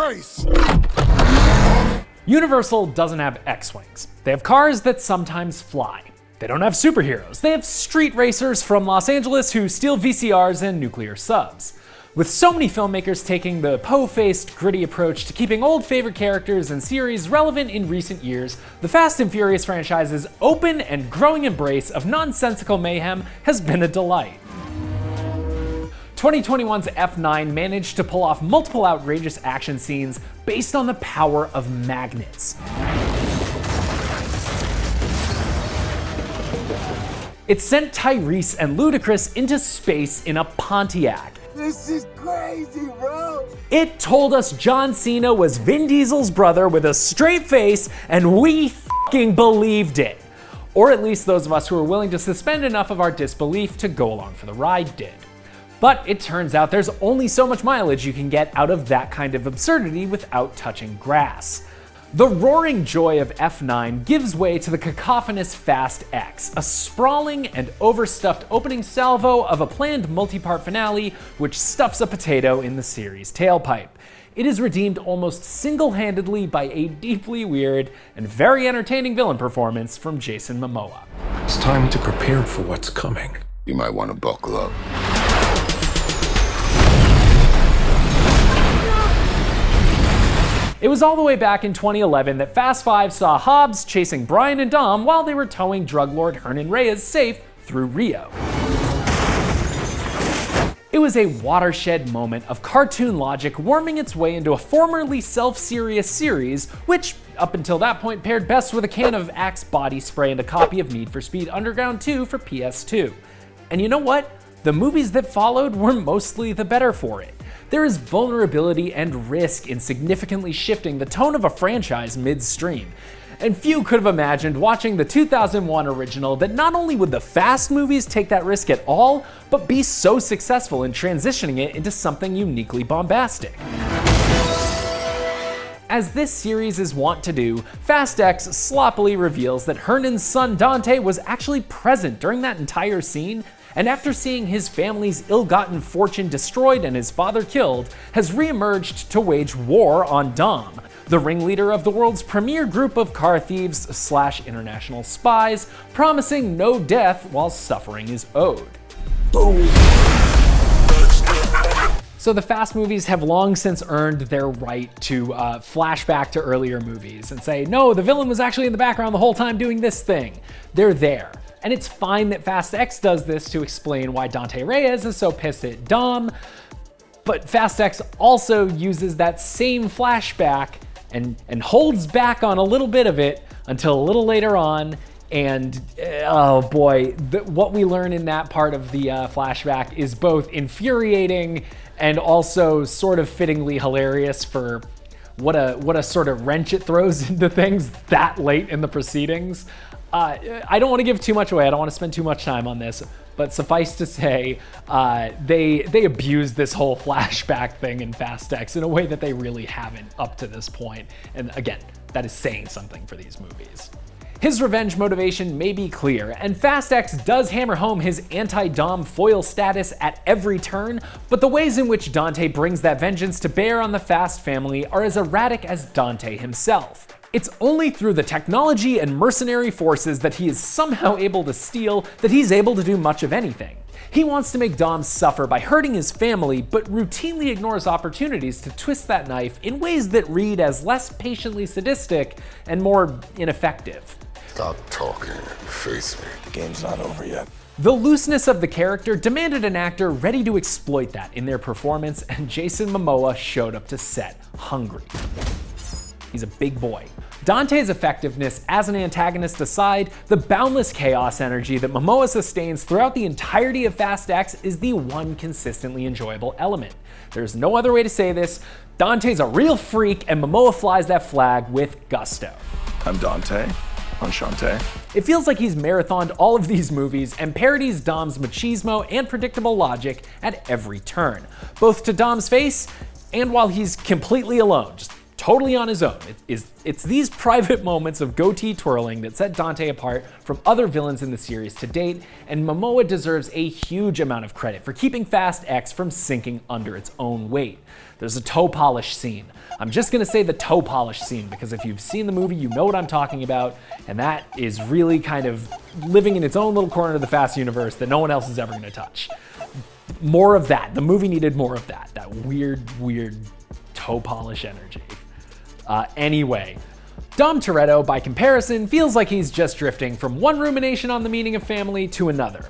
face! Universal doesn't have X-Wings. They have cars that sometimes fly. They don't have superheroes. They have street racers from Los Angeles who steal VCRs and nuclear subs. With so many filmmakers taking the po-faced, gritty approach to keeping old favorite characters and series relevant in recent years, the Fast and Furious franchise's open and growing embrace of nonsensical mayhem has been a delight. 2021's F9 managed to pull off multiple outrageous action scenes based on the power of magnets. It sent Tyrese and Ludacris into space in a Pontiac. This is crazy, bro! It told us John Cena was Vin Diesel's brother with a straight face, and we f***ing believed it. Or at least those of us who were willing to suspend enough of our disbelief to go along for the ride did. But it turns out there's only so much mileage you can get out of that kind of absurdity without touching grass. The roaring joy of F9 gives way to the cacophonous Fast X, a sprawling and overstuffed opening salvo of a planned multi-part finale which stuffs a potato in the series' tailpipe. It is redeemed almost single-handedly by a deeply weird and very entertaining villain performance from Jason Momoa. It's time to prepare for what's coming. You might want to buckle up. It was all the way back in 2011 that Fast 5 saw Hobbs chasing Brian and Dom while they were towing drug lord Hernan Reyes safe through Rio. It was a watershed moment of cartoon logic worming its way into a formerly self-serious series, which, up until that point, paired best with a can of Axe body spray and a copy of Need for Speed Underground 2 for PS2. And you know what? The movies that followed were mostly the better for it. There is vulnerability and risk in significantly shifting the tone of a franchise midstream. And few could have imagined watching the 2001 original that not only would the Fast movies take that risk at all, but be so successful in transitioning it into something uniquely bombastic. As this series is wont to do, Fast X sloppily reveals that Hernan's son Dante was actually present during that entire scene, and after seeing his family's ill-gotten fortune destroyed and his father killed, has re-emerged to wage war on Dom, the ringleader of the world's premier group of car thieves / international spies, promising no death while suffering is owed. Boom! So the Fast movies have long since earned their right to flash back to earlier movies and say, no, the villain was actually in the background the whole time doing this thing. They're there. And it's fine that Fast X does this to explain why Dante Reyes is so pissed at Dom, but Fast X also uses that same flashback and holds back on a little bit of it until a little later on, and oh boy, what we learn in that part of the flashback is both infuriating and also sort of fittingly hilarious for what a sort of wrench it throws into things that late in the proceedings. I don't want to give too much away. I don't want to spend too much time on this, but suffice to say, they abuse this whole flashback thing in Fast X in a way that they really haven't up to this point. And again, that is saying something for these movies. His revenge motivation may be clear, and Fast X does hammer home his anti-Dom foil status at every turn, but the ways in which Dante brings that vengeance to bear on the Fast family are as erratic as Dante himself. It's only through the technology and mercenary forces that he is somehow able to steal that he's able to do much of anything. He wants to make Dom suffer by hurting his family, but routinely ignores opportunities to twist that knife in ways that read as less patiently sadistic and more ineffective. Stop talking and face me. The game's not over yet. The looseness of the character demanded an actor ready to exploit that in their performance, and Jason Momoa showed up to set hungry. He's a big boy. Dante's effectiveness as an antagonist aside, the boundless chaos energy that Momoa sustains throughout the entirety of Fast X is the one consistently enjoyable element. There's no other way to say this. Dante's a real freak, and Momoa flies that flag with gusto. I'm Dante. Enchanté. It feels like he's marathoned all of these movies and parodies Dom's machismo and predictable logic at every turn, both to Dom's face and while he's completely alone, just totally on his own. It's these private moments of goatee twirling that set Dante apart from other villains in the series to date, and Momoa deserves a huge amount of credit for keeping Fast X from sinking under its own weight. There's a toe polish scene. I'm just gonna say the toe polish scene because if you've seen the movie, you know what I'm talking about, and that is really kind of living in its own little corner of the Fast universe that no one else is ever gonna touch. More of that. The movie needed more of that. That weird toe polish energy. Anyway, Dom Toretto, by comparison, feels like he's just drifting from one rumination on the meaning of family to another.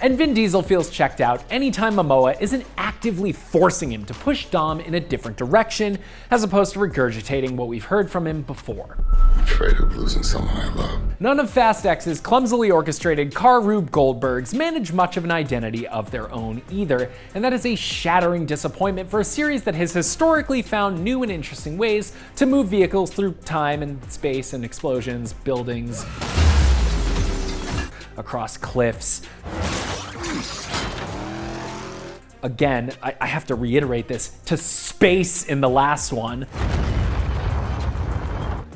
And Vin Diesel feels checked out anytime Momoa isn't actively forcing him to push Dom in a different direction, as opposed to regurgitating what we've heard from him before. I'm afraid of losing someone I love. None of Fast X's clumsily orchestrated car Rube Goldbergs manage much of an identity of their own either, and that is a shattering disappointment for a series that has historically found new and interesting ways to move vehicles through time and space and explosions, buildings, across cliffs. Again, I have to reiterate this, to space in the last one.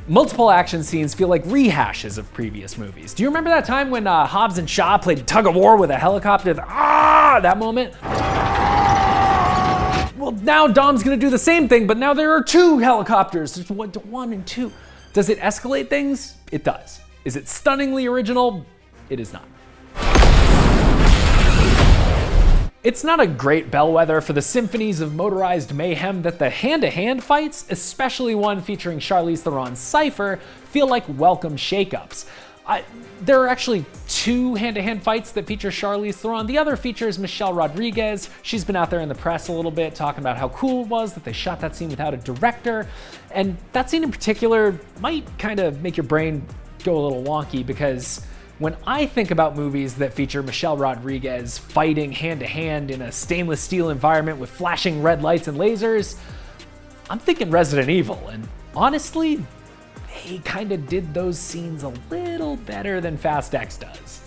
Multiple action scenes feel like rehashes of previous movies. Do you remember that time when Hobbs and Shaw played tug of war with a helicopter? That moment? Well, now Dom's gonna do the same thing, but now there are two helicopters. There's one and two. Does it escalate things? It does. Is it stunningly original? It is not. It's not a great bellwether for the symphonies of motorized mayhem that the hand-to-hand fights, especially one featuring Charlize Theron's Cypher, feel like welcome shakeups. There are actually two hand-to-hand fights that feature Charlize Theron. The other features Michelle Rodriguez. She's been out there in the press a little bit talking about how cool it was that they shot that scene without a director. And that scene in particular might kind of make your brain go a little wonky because when I think about movies that feature Michelle Rodriguez fighting hand-to-hand in a stainless steel environment with flashing red lights and lasers, I'm thinking Resident Evil, and honestly, they kind of did those scenes a little better than Fast X does.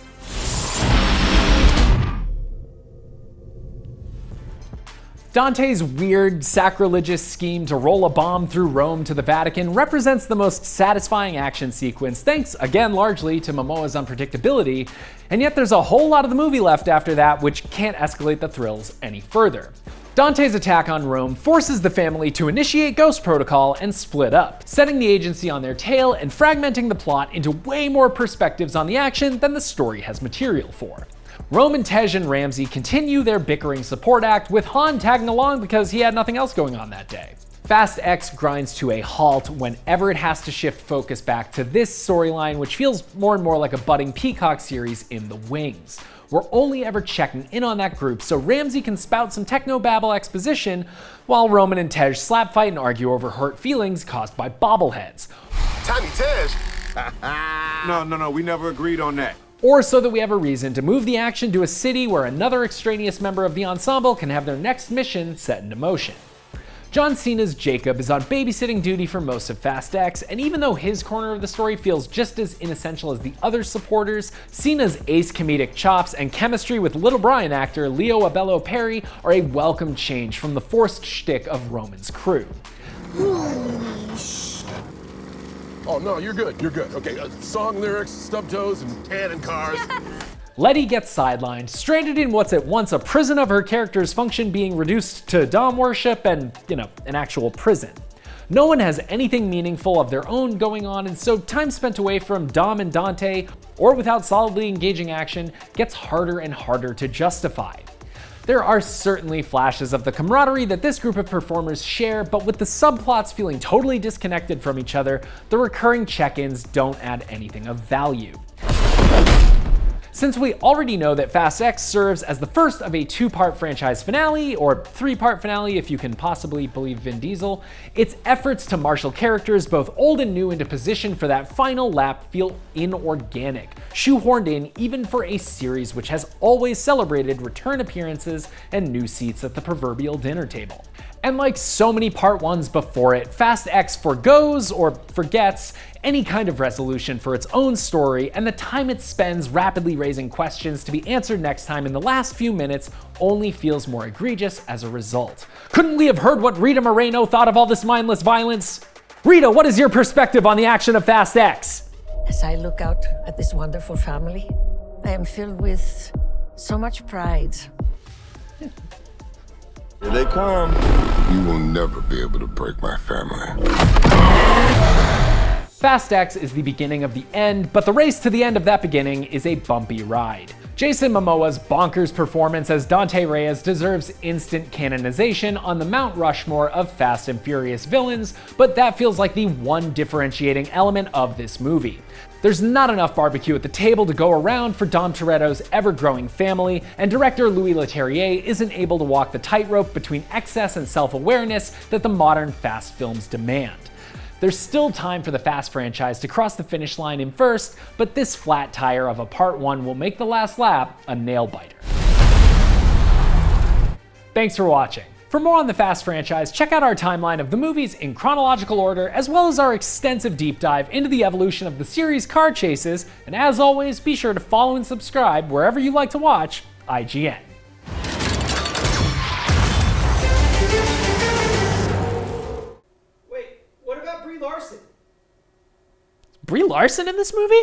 Dante's weird, sacrilegious scheme to roll a bomb through Rome to the Vatican represents the most satisfying action sequence, thanks again largely to Momoa's unpredictability, and yet there's a whole lot of the movie left after that which can't escalate the thrills any further. Dante's attack on Rome forces the family to initiate Ghost Protocol and split up, setting the agency on their tail and fragmenting the plot into way more perspectives on the action than the story has material for. Rome and Tej and Ramsey continue their bickering support act, with Han tagging along because he had nothing else going on that day. Fast X grinds to a halt whenever it has to shift focus back to this storyline, which feels more and more like a budding Peacock series in the wings. We're only ever checking in on that group so Ramsey can spout some technobabble exposition while Roman and Tej slap fight and argue over hurt feelings caused by bobbleheads. Tiny Tej! No, we never agreed on that. Or so that we have a reason to move the action to a city where another extraneous member of the ensemble can have their next mission set into motion. John Cena's Jacob is on babysitting duty for most of Fast X, and even though his corner of the story feels just as inessential as the other supporters, Cena's ace comedic chops and chemistry with Little Brian actor Leo Abello Perry are a welcome change from the forced shtick of Roman's crew. Oh, no, you're good. Okay, song lyrics, stub toes, and tan and cars. Letty gets sidelined, stranded in what's at once a prison of her character's function being reduced to Dom worship and, an actual prison. No one has anything meaningful of their own going on, and so time spent away from Dom and Dante, or without solidly engaging action, gets harder and harder to justify. There are certainly flashes of the camaraderie that this group of performers share, but with the subplots feeling totally disconnected from each other, the recurring check-ins don't add anything of value. Since we already know that Fast X serves as the first of a two-part franchise finale, or three-part finale if you can possibly believe Vin Diesel, its efforts to marshal characters both old and new into position for that final lap feel inorganic, shoehorned in even for a series which has always celebrated return appearances and new seats at the proverbial dinner table. And like so many part ones before it, Fast X forgoes or forgets any kind of resolution for its own story, and the time it spends rapidly raising questions to be answered next time in the last few minutes only feels more egregious as a result. Couldn't we have heard what Rita Moreno thought of all this mindless violence? Rita, what is your perspective on the action of Fast X? As I look out at this wonderful family, I am filled with so much pride. Here they come. You will never be able to break my family. Fast X is the beginning of the end, but the race to the end of that beginning is a bumpy ride. Jason Momoa's bonkers performance as Dante Reyes deserves instant canonization on the Mount Rushmore of Fast and Furious villains, but that feels like the one differentiating element of this movie. There's not enough barbecue at the table to go around for Dom Toretto's ever-growing family, and director Louis Leterrier isn't able to walk the tightrope between excess and self-awareness that the modern Fast films demand. There's still time for the Fast franchise to cross the finish line in first, but this flat tire of a Part 1 will make the last lap a nail-biter. Thanks for watching. For more on the Fast franchise, check out our timeline of the movies in chronological order, as well as our extensive deep dive into the evolution of the series' car chases, and as always, be sure to follow and subscribe wherever you like to watch IGN. Wait, what about Brie Larson? Brie Larson in this movie?